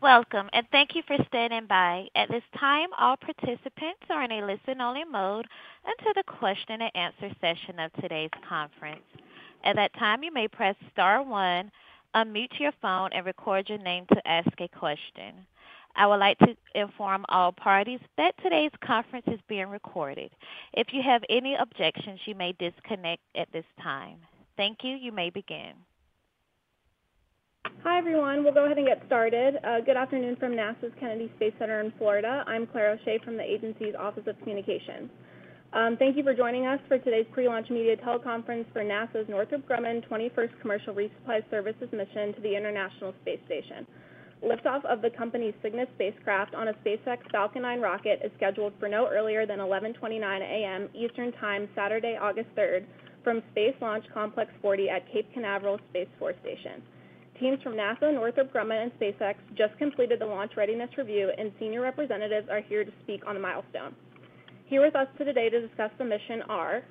Welcome, and thank you for standing by. At this time, all participants are in a listen-only mode until the question and answer session of today's conference. At that time, you may press star 1, unmute your phone, and record your name to ask a question. I would like to inform all parties that today's conference is being recorded. If you have any objections, you may disconnect at this time. Thank you. You may begin. Hi, everyone. We'll go ahead and get started. Good afternoon from NASA's Kennedy Space Center in Florida. I'm Claire O'Shea from the agency's Office of Communications. Thank you for joining us for today's pre-launch media teleconference for NASA's Northrop Grumman 21st Commercial Resupply Services mission to the International Space Station. Liftoff of the company's Cygnus spacecraft on a SpaceX Falcon 9 rocket is scheduled for no earlier than 11:29 a.m. Eastern Time, Saturday, August 3rd, from Space Launch Complex 40 at Cape Canaveral Space Force Station. Teams from NASA, Northrop Grumman, and SpaceX just completed the launch readiness review, and senior representatives are here to speak on the milestone. Here with us today to discuss the mission are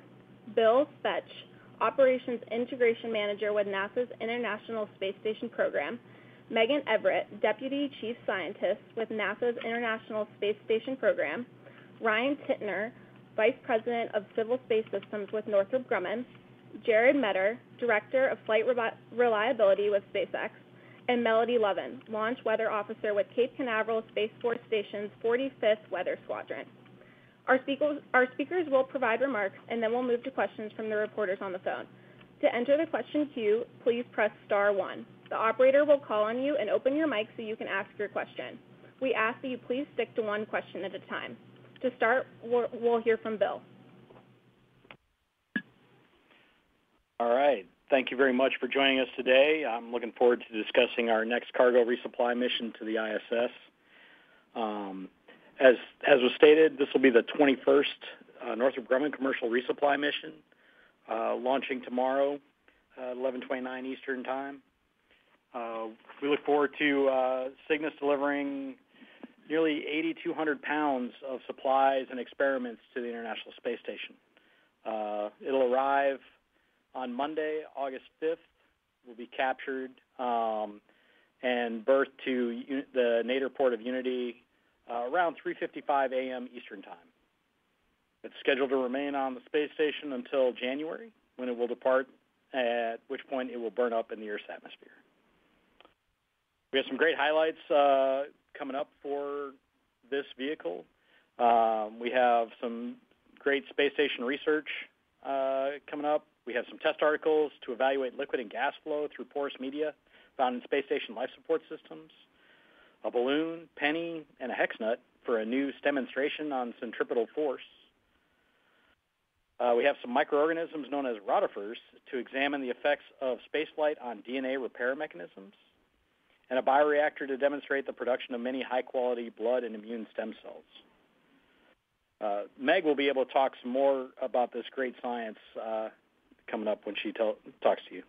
Bill Spetch, Operations Integration Manager with NASA's International Space Station Program, Meghan Everett, Deputy Chief Scientist with NASA's International Space Station Program, Ryan Tintner, Vice President of Civil Space Systems with Northrop Grumman, Jared Metter, Director of Flight Reliability with SpaceX, and Melody Lovin, Launch Weather Officer with Cape Canaveral Space Force Station's 45th Weather Squadron. Our speakers will provide remarks, and then we'll move to questions from the reporters on the phone. To enter the question queue, please press star 1. The operator will call on you and open your mic so you can ask your question. We ask that you please stick to one question at a time. To start, we'll hear from Bill. All right. Thank you very much for joining us today. I'm looking forward to discussing our next cargo resupply mission to the ISS. As was stated, this will be the 21st Northrop Grumman commercial resupply mission, launching tomorrow, 11:29 Eastern Time. We look forward to Cygnus delivering nearly 8,200 pounds of supplies and experiments to the International Space Station. It'll arrive on Monday, August 5th, will be captured and berthed to the Nader port of Unity around 3:55 a.m. Eastern Time. It's scheduled to remain on the space station until January, when it will depart, at which point it will burn up in the Earth's atmosphere. We have some great highlights coming up for this vehicle. We have some great space station research coming up. We have some test articles to evaluate liquid and gas flow through porous media found in space station life support systems, a balloon, penny, and a hex nut for a new demonstration on centripetal force. We have some microorganisms known as rotifers to examine the effects of spaceflight on DNA repair mechanisms, and a bioreactor to demonstrate the production of many high-quality blood and immune stem cells. Meg will be able to talk some more about this great science coming up when she talks to you.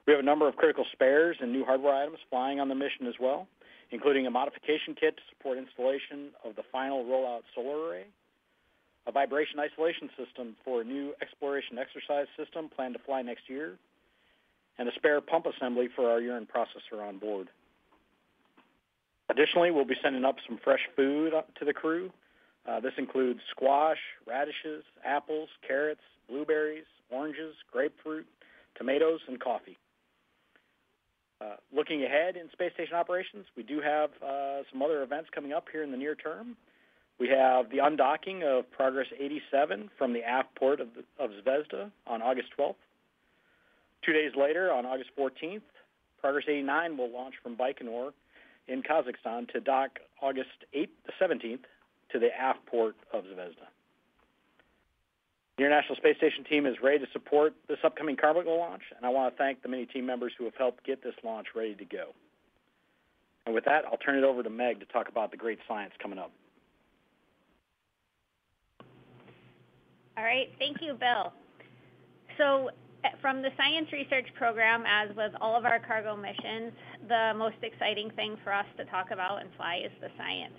We have a number of critical spares and new hardware items flying on the mission as well, including a modification kit to support installation of the final rollout solar array, a vibration isolation system for a new exploration exercise system planned to fly next year, and a spare pump assembly for our urine processor on board. Additionally, we'll be sending up some fresh food to the crew. This includes squash, radishes, apples, carrots, blueberries, oranges, grapefruit, tomatoes, and coffee. Looking ahead in space station operations, we do have some other events coming up here in the near term. We have the undocking of Progress 87 from the aft port of Zvezda on August 12th. 2 days later, on August 14th, Progress 89 will launch from Baikonur in Kazakhstan to dock August 17th to the aft port of Zvezda. The International Space Station team is ready to support this upcoming cargo launch, and I want to thank the many team members who have helped get this launch ready to go. And with that, I'll turn it over to Meg to talk about the great science coming up. All right, thank you, Bill. So from the science research program, as with all of our cargo missions, the most exciting thing for us to talk about and fly is the science.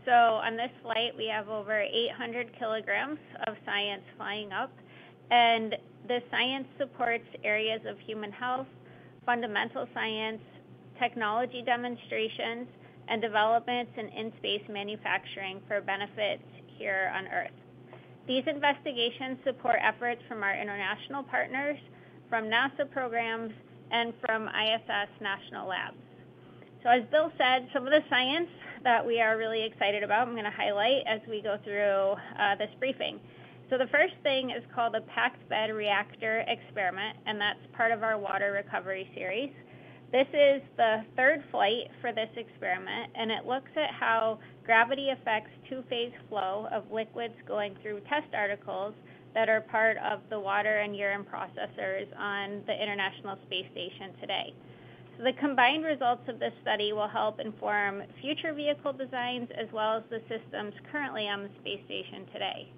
So on this flight, we have over 800 kilograms of science flying up, and the science supports areas of human health, fundamental science, technology demonstrations, and developments in in-space manufacturing for benefits here on Earth. These investigations support efforts from our international partners, from NASA programs, and from ISS national labs. So as Bill said, some of the science that we are really excited about, I'm going to highlight as we go through this briefing. So the first thing is called a packed bed reactor experiment, and that's part of our water recovery series. This is the third flight for this experiment, and it looks at how gravity affects two-phase flow of liquids going through test articles that are part of the water and urine processors on the International Space Station today. So the combined results of this study will help inform future vehicle designs as well as the systems currently on the space station today.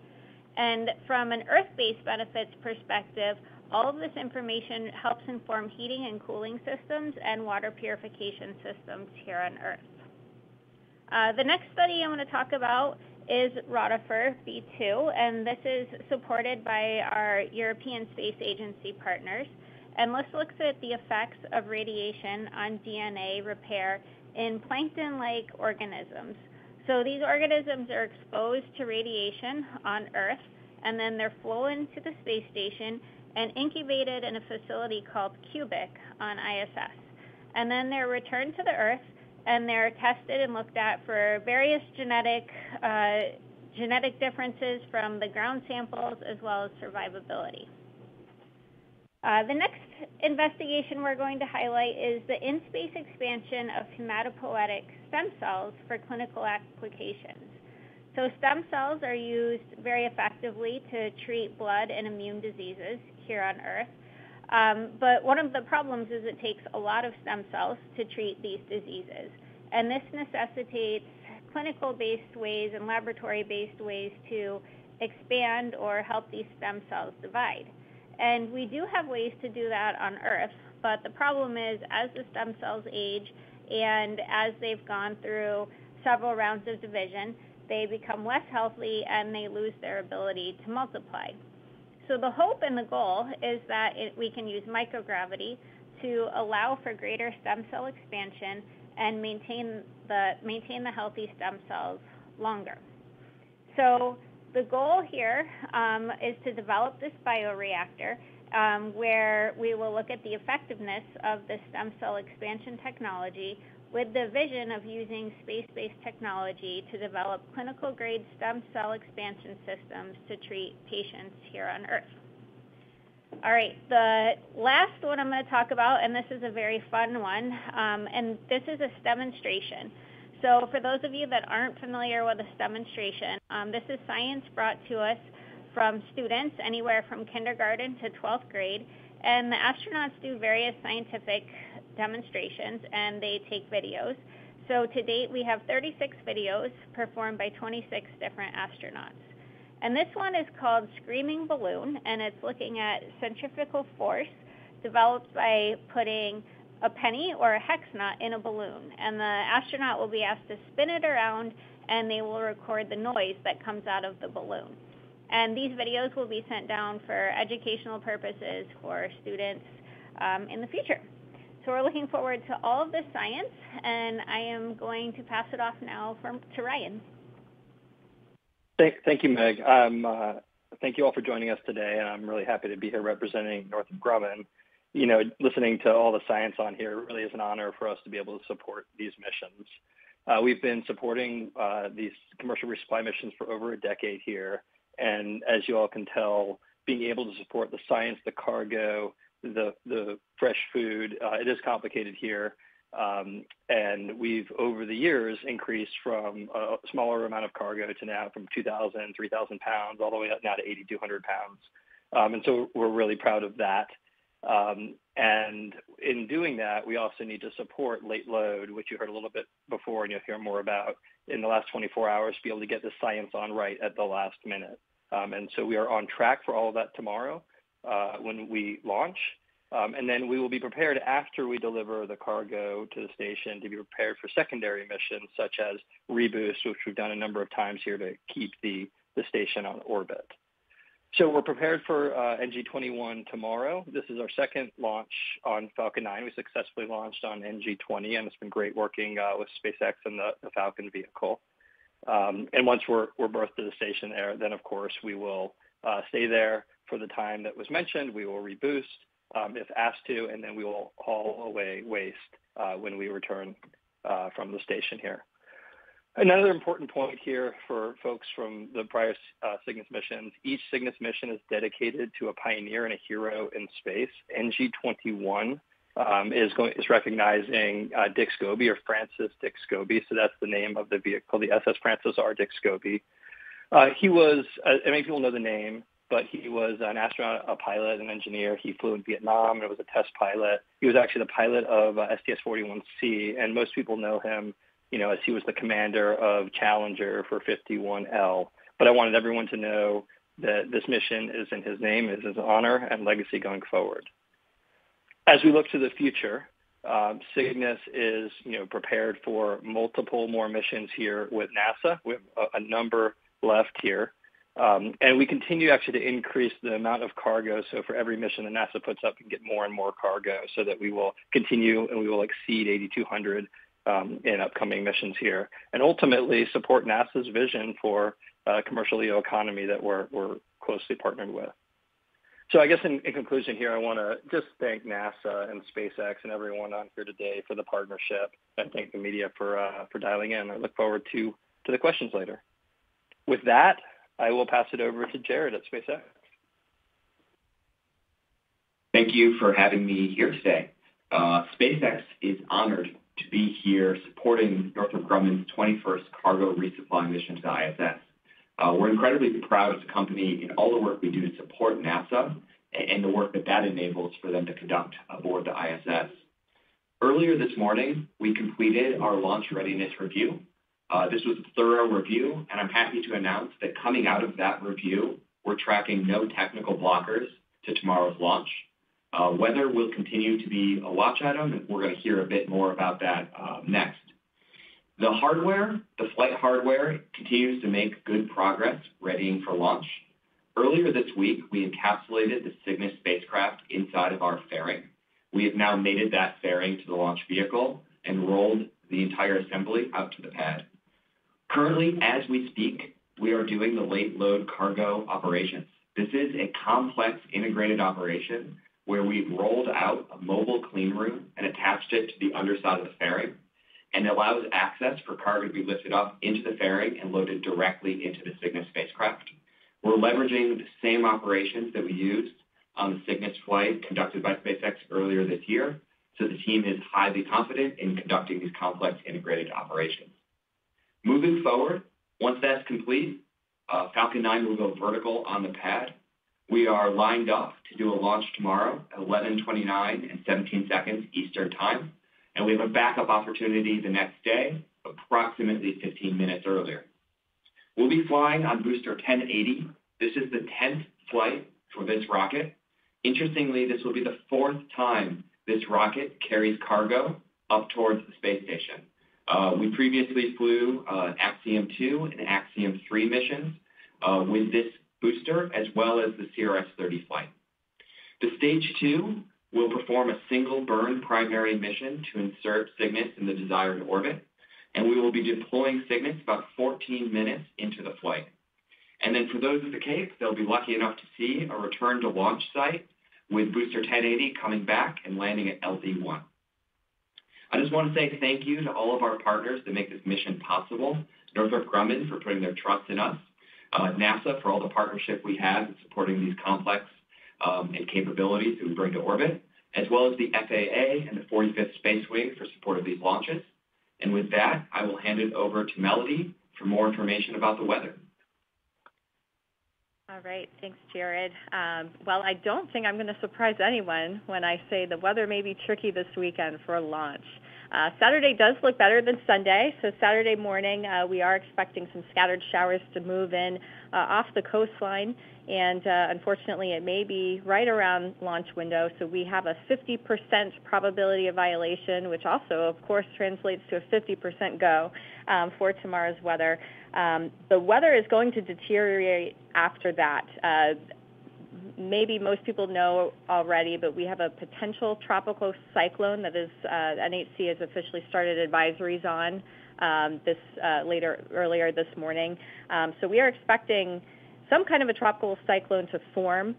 And from an Earth-based benefits perspective, all of this information helps inform heating and cooling systems and water purification systems here on Earth. The next study I'm going to talk about is Rotifer B2, and this is supported by our European Space Agency partners. And this looks at the effects of radiation on DNA repair in plankton-like organisms. So these organisms are exposed to radiation on Earth, and then they're flown to the space station and incubated in a facility called Cubic on ISS. And then they're returned to the Earth, and they're tested and looked at for various genetic differences from the ground samples as well as survivability. The next investigation we're going to highlight is the in-space expansion of hematopoietic stem cells for clinical applications. So stem cells are used very effectively to treat blood and immune diseases here on Earth. But one of the problems is it takes a lot of stem cells to treat these diseases. And this necessitates clinical-based ways and laboratory-based ways to expand or help these stem cells divide. And we do have ways to do that on Earth, but the problem is as the stem cells age and as they've gone through several rounds of division, they become less healthy and they lose their ability to multiply. So the hope and the goal is that we can use microgravity to allow for greater stem cell expansion and maintain the healthy stem cells longer. So the goal here is to develop this bioreactor where we will look at the effectiveness of the stem cell expansion technology with the vision of using space-based technology to develop clinical-grade stem cell expansion systems to treat patients here on Earth. All right, the last one I'm going to talk about, and this is a very fun one, and this is a demonstration. So for those of you that aren't familiar with a demonstration, this is science brought to us from students anywhere from kindergarten to 12th grade, and the astronauts do various scientific demonstrations, and they take videos. So to date, we have 36 videos performed by 26 different astronauts. And this one is called Screaming Balloon, and it's looking at centrifugal force developed by putting a penny or a hex nut in a balloon. And the astronaut will be asked to spin it around, and they will record the noise that comes out of the balloon. And these videos will be sent down for educational purposes for students in the future. So we're looking forward to all of this science, and I am going to pass it off now to Ryan. Thank you, Meg. Thank you all for joining us today, and I'm really happy to be here representing Northrop Grumman. You know, listening to all the science on here really is an honor for us to be able to support these missions. We've been supporting these commercial resupply missions for over a decade here, and as you all can tell, being able to support the science, the cargo, the fresh food, it is complicated here. And we've, over the years, increased from a smaller amount of cargo to now from 2,000, 3,000 pounds, all the way up now to 8,200 pounds. And so we're really proud of that. And in doing that, we also need to support late load, which you heard a little bit before and you'll hear more about in the last 24 hours to be able to get the science on right at the last minute. And so we are on track for all of that tomorrow when we launch. And then we will be prepared after we deliver the cargo to the station to be prepared for secondary missions such as reboost, which we've done a number of times here to keep the station on orbit. So we're prepared for NG-21 tomorrow. This is our second launch on Falcon 9. We successfully launched on NG-20, and it's been great working with SpaceX and the Falcon vehicle. And once we're berthed to the station there, then of course we will stay there for the time that was mentioned. We will reboost if asked to, and then we will haul away waste when we return from the station here. Another important point here for folks from the prior Cygnus missions, each Cygnus mission is dedicated to a pioneer and a hero in space. NG-21 is recognizing Dick Scobie, or Francis Dick Scobie, so that's the name of the vehicle, the SS Francis R. Dick Scobie. He was, many people know the name, but he was an astronaut, a pilot, an engineer. He flew in Vietnam and was a test pilot. He was actually the pilot of STS-41C, and most people know him, as he was the commander of Challenger for 51L. But I wanted everyone to know that this mission is in his name, is his honor and legacy going forward. As we look to the future, Cygnus is, prepared for multiple more missions here with NASA. We have a number left here. And we continue actually to increase the amount of cargo. So for every mission that NASA puts up, we can get more and more cargo so that we will continue and we will exceed 8,200 in upcoming missions here, and ultimately support NASA's vision for commercial LEO economy that we're closely partnered with. So I guess in conclusion here, I want to just thank NASA and SpaceX and everyone on here today for the partnership, and thank the media for dialing in. I look forward to the questions later. With that, I will pass it over to Jared at SpaceX. Thank you for having me here today. SpaceX is honored to be here supporting Northrop Grumman's 21st cargo resupply mission to the ISS. We're incredibly proud as a company in all the work we do to support NASA and the work that enables for them to conduct aboard the ISS. Earlier this morning, we completed our launch readiness review. This was a thorough review, and I'm happy to announce that coming out of that review, we're tracking no technical blockers to tomorrow's launch. Weather will continue to be a watch item, and we're going to hear a bit more about that next. The hardware, the flight hardware, continues to make good progress readying for launch. Earlier this week, we encapsulated the Cygnus spacecraft inside of our fairing. We have now mated that fairing to the launch vehicle and rolled the entire assembly out to the pad. Currently, as we speak, we are doing the late load cargo operations. This is a complex integrated operation where we've rolled out a mobile clean room and attached it to the underside of the fairing, and allows access for cargo to be lifted up into the fairing and loaded directly into the Cygnus spacecraft. We're leveraging the same operations that we used on the Cygnus flight conducted by SpaceX earlier this year, so the team is highly confident in conducting these complex integrated operations. Moving forward, once that's complete, Falcon 9 will go vertical on the pad. We are lined up to do a launch tomorrow at 11:29 and 17 seconds Eastern Time, and we have a backup opportunity the next day, approximately 15 minutes earlier. We'll be flying on booster 1080. This is the 10th flight for this rocket. Interestingly, this will be the 4th time this rocket carries cargo up towards the space station. We previously flew Axiom 2 and Axiom 3 missions with this booster, as well as the CRS-30 flight. The Stage 2 will perform a single burn primary mission to insert Cygnus in the desired orbit, and we will be deploying Cygnus about 14 minutes into the flight. And then for those at the Cape, they'll be lucky enough to see a return to launch site with booster 1080 coming back and landing at LD1. I just want to say thank you to all of our partners that make this mission possible. Northrop Grumman for putting their trust in us, NASA for all the partnership we have in supporting these complex and capabilities that we bring to orbit, as well as the FAA and the 45th Space Wing for support of these launches. And with that, I will hand it over to Melody for more information about the weather. All right. Thanks, Jared. Well, I don't think I'm going to surprise anyone when I say the weather may be tricky this weekend for a launch. Saturday does look better than Sunday. So Saturday morning, we are expecting some scattered showers to move in off the coastline. And unfortunately, it may be right around launch window. So we have a 50% probability of violation, which also, of course, translates to a 50% go for tomorrow's weather. The weather is going to deteriorate after that. maybe most people know already, but we have a potential tropical cyclone that is NHC has officially started advisories on earlier this morning. So we are expecting some kind of a tropical cyclone to form,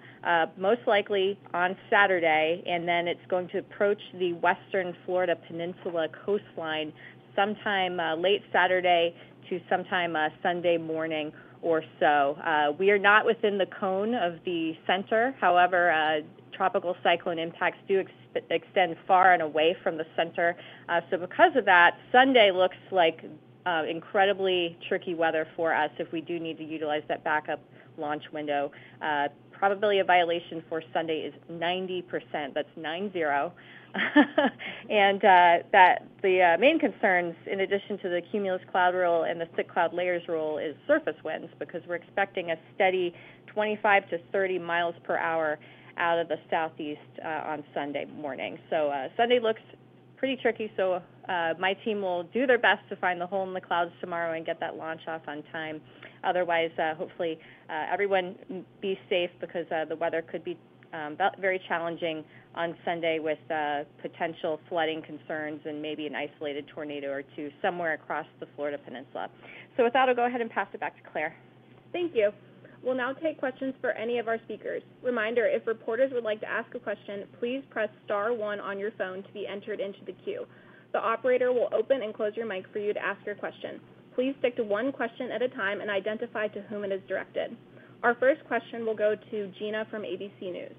most likely on Saturday, and then it's going to approach the western Florida Peninsula coastline sometime late Saturday to sometime Sunday morning or so. We are not within the cone of the center. However, tropical cyclone impacts do extend far and away from the center. So because of that, Sunday looks like incredibly tricky weather for us if we do need to utilize that backup launch window. Probability of violation for Sunday is 90%. That's 90. And that the main concerns, in addition to the cumulus cloud rule and the thick cloud layers rule, is surface winds, because we're expecting a steady 25 to 30 miles per hour out of the southeast on Sunday morning. So Sunday looks pretty tricky, so my team will do their best to find the hole in the clouds tomorrow and get that launch off on time. Otherwise, hopefully everyone be safe, because the weather could be very challenging on Sunday with potential flooding concerns and maybe an isolated tornado or two somewhere across the Florida Peninsula. So with that, I'll go ahead and pass it back to Claire. Thank you. We'll now take questions for any of our speakers. Reminder, if reporters would like to ask a question, please press *1 on your phone to be entered into the queue. The operator will open and close your mic for you to ask your question. Please stick to one question at a time and identify to whom it is directed. Our first question will go to Gina from ABC News.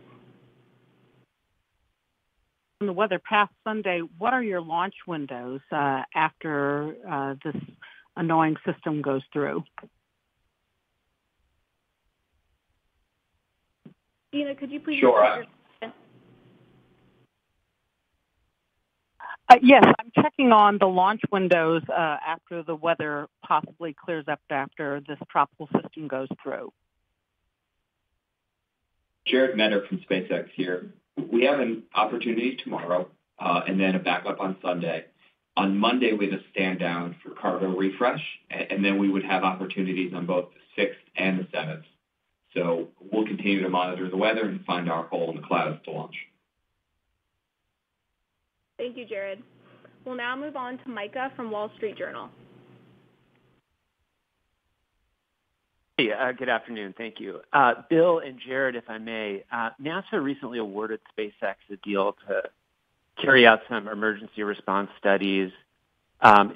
On the weather past Sunday, what are your launch windows after this annoying system goes through? Gina, could you please Sure. repeat your question? Yes, I'm checking on the launch windows after the weather possibly clears up after this tropical system goes through. Jared Metter from SpaceX here. We have an opportunity tomorrow and then a backup on Sunday. On Monday, we have a stand down for cargo refresh, and then we would have opportunities on both the 6th and the 7th. So we'll continue to monitor the weather and find our hole in the clouds to launch. Thank you, Jared. We'll now move on to Micah from Wall Street Journal. Hey, good afternoon. Thank you. Bill and Jared, if I may, NASA recently awarded SpaceX a deal to carry out some emergency response studies.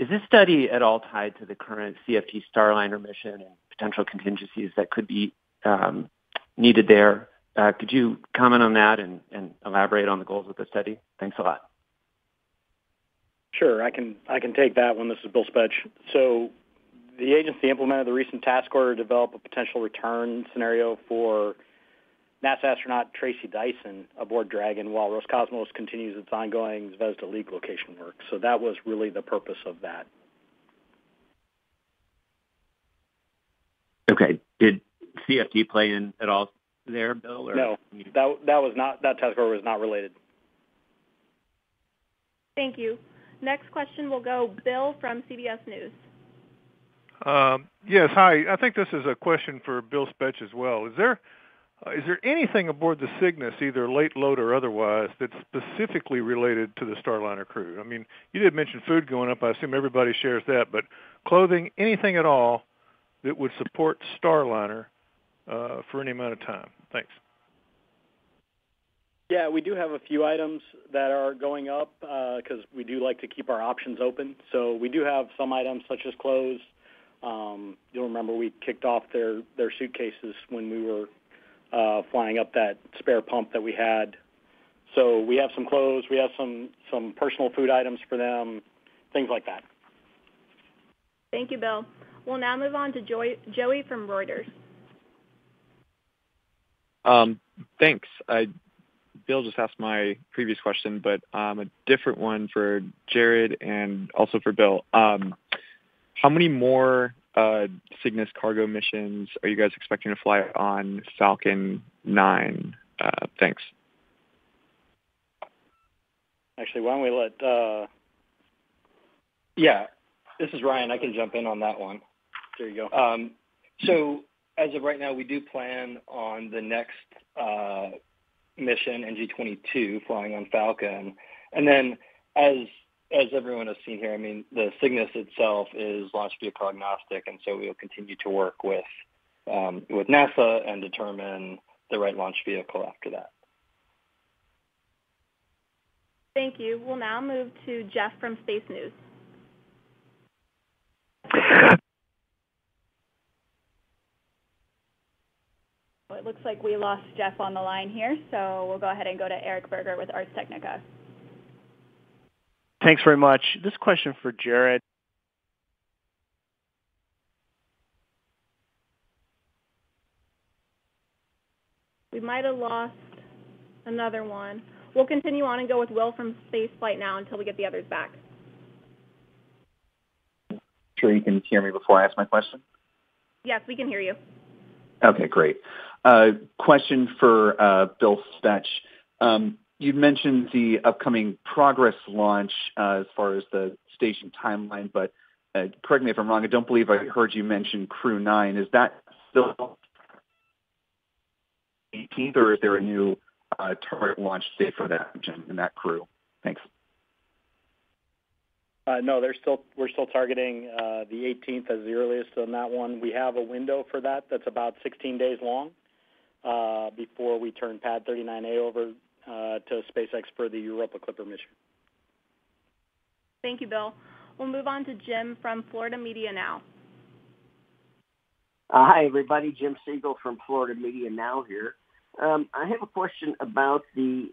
Is this study at all tied to the current CFT Starliner mission and potential contingencies that could be needed there? Could you comment on that and elaborate on the goals of the study? Thanks a lot. Sure, I can take that one. This is Bill Spetch. So the agency implemented the recent task order to develop a potential return scenario for NASA astronaut Tracy Dyson aboard Dragon while Roscosmos continues its ongoing Zvezda League location work. So that was really the purpose of that. Okay. Did CFD play in at all there, Bill? Or no, that task order was not related. Thank you. Next question will go Bill from CBS News. Yes, hi. I think this is a question for Bill Spetch as well. Is there anything aboard the Cygnus, either late load or otherwise, that's specifically related to the Starliner crew? I mean, you did mention food going up. I assume everybody shares that, but clothing, anything at all that would support Starliner for any amount of time? Thanks. Yeah, we do have a few items that are going up because we do like to keep our options open. So we do have some items such as clothes. You'll remember we kicked off their suitcases when we were flying up that spare pump that we had. So we have some clothes. We have some personal food items for them, things like that. Thank you, Bill. We'll now move on to Joey from Reuters. Thanks. Bill just asked my previous question, but a different one for Jared and also for Bill. How many more Cygnus cargo missions are you guys expecting to fly on Falcon 9? Thanks. Actually, why don't we let... Yeah, this is Ryan. I can jump in on that one. There you go. So as of right now, we do plan on the next mission, NG-22, flying on Falcon. And then as everyone has seen here, I mean, the Cygnus itself is launch vehicle agnostic, and so we will continue to work with NASA and determine the right launch vehicle after that. Thank you. We'll now move to Jeff from Space News. It looks like we lost Jeff on the line here, so we'll go ahead and go to Eric Berger with Ars Technica. Thanks very much. This question for Jared. We might have lost another one. We'll continue on and go with Will from Spaceflight now until we get the others back. Sure you can hear me before I ask my question? Yes, we can hear you. Okay, great. Question for Bill Spetch. You mentioned the upcoming Progress launch as far as the station timeline, but correct me if I'm wrong, I don't believe I heard you mention Crew 9. Is that still 18th, or is there a new target launch date for that mission and that crew? Thanks. No, we're still targeting the 18th as the earliest on that one. We have a window for that that's about 16 days long before we turn Pad 39A over to SpaceX for the Europa Clipper mission. Thank you, Bill. We'll move on to Jim from Florida Media Now. Hi, everybody. Jim Siegel from Florida Media Now here. I have a question about the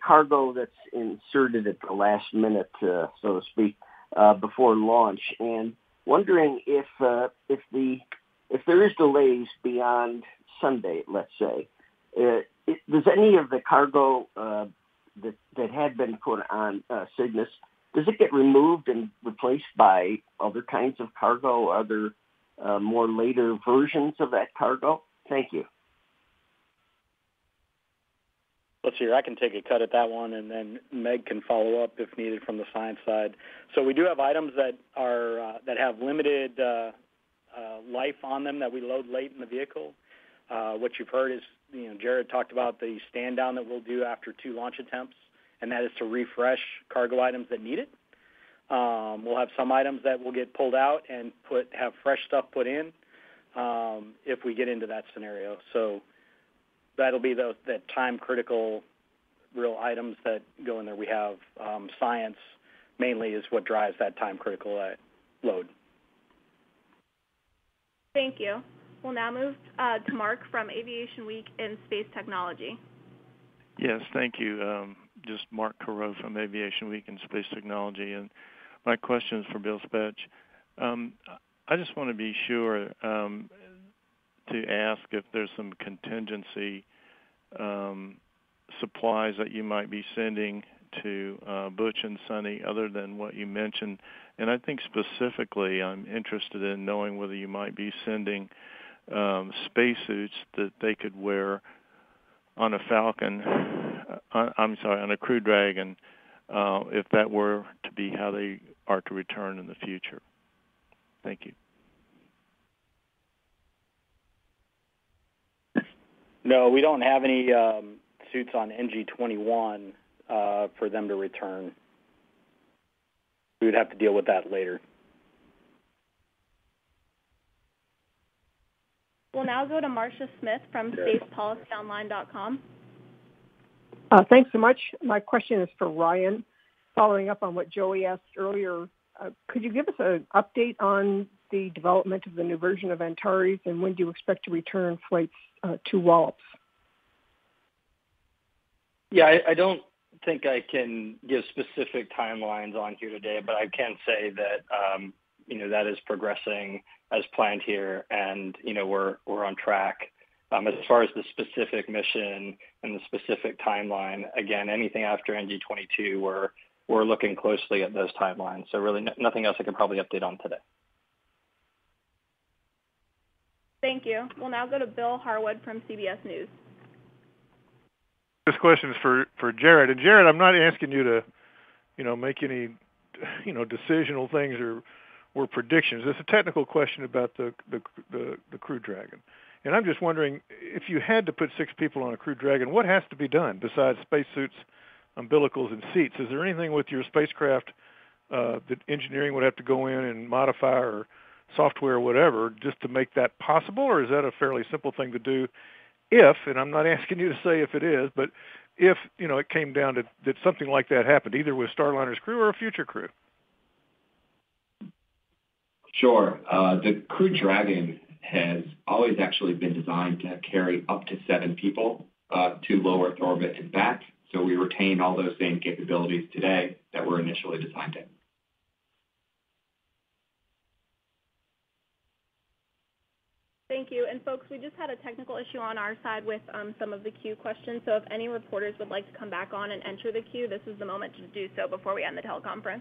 cargo that's inserted at the last minute, so to speak, before launch, and wondering if there is delays beyond Sunday, let's say, does any of the cargo that had been put on Cygnus, does it get removed and replaced by other kinds of cargo, other more later versions of that cargo? Thank you. Let's see here. I can take a cut at that one, and then Meg can follow up if needed from the science side. So we do have items that are that have limited life on them that we load late in the vehicle. What you've heard is, Jared talked about the stand down that we'll do after 2 launch attempts, and that is to refresh cargo items that need it. We'll have some items that will get pulled out and have fresh stuff put in if we get into that scenario. So that'll be the time-critical real items that go in there. We have science mainly is what drives that time-critical load. Thank you. We'll now move to Mark from Aviation Week in Space Technology. Yes, thank you. Just Mark Carreau from Aviation Week in Space Technology. And my question is for Bill Spetch. I just want to be sure to ask if there's some contingency supplies that you might be sending to Butch and Sonny other than what you mentioned. And I think specifically I'm interested in knowing whether you might be sending spacesuits that they could wear on a Falcon, on a Crew Dragon, if that were to be how they are to return in the future. Thank you. No, we don't have any suits on NG-21 for them to return. We would have to deal with that later. We'll now go to Marcia Smith from SpacePolicyOnline.com. Thanks so much. My question is for Ryan. Following up on what Joey asked earlier, could you give us an update on the development of the new version of Antares, and when do you expect to return flights to Wallops? Yeah, I don't think I can give specific timelines on here today, but I can say that that is progressing as planned here, and we're on track. As far as the specific mission and the specific timeline, again, anything after NG-22, we're looking closely at those timelines. So really, nothing else I can probably update on today. Thank you. We'll now go to Bill Harwood from CBS News. This question is for Jared. And Jared, I'm not asking you to, make any, decisional things or were predictions. It's a technical question about the Crew Dragon. And I'm just wondering, if you had to put 6 people on a Crew Dragon, what has to be done besides spacesuits, umbilicals, and seats? Is there anything with your spacecraft that engineering would have to go in and modify, or software or whatever, just to make that possible? Or is that a fairly simple thing to do if, and I'm not asking you to say if it is, but if, it came down to that something like that happened, either with Starliner's crew or a future crew? Sure. The Crew Dragon has always actually been designed to carry up to 7 people to low Earth orbit and back. So we retain all those same capabilities today that were initially designed in. Thank you. And folks, we just had a technical issue on our side with some of the queue questions. So if any reporters would like to come back on and enter the queue, this is the moment to do so before we end the teleconference.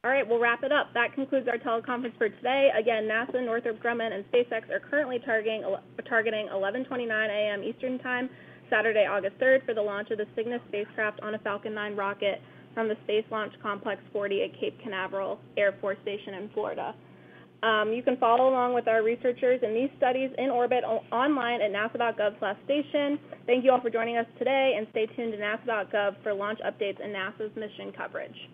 All right, we'll wrap it up. That concludes our teleconference for today. Again, NASA, Northrop Grumman, and SpaceX are currently targeting 11:29 a.m. Eastern Time, Saturday, August 3rd, for the launch of the Cygnus spacecraft on a Falcon 9 rocket from the Space Launch Complex 40 at Cape Canaveral Air Force Station in Florida. You can follow along with our researchers in these studies in orbit online at nasa.gov/station. Thank you all for joining us today, and stay tuned to nasa.gov for launch updates and NASA's mission coverage.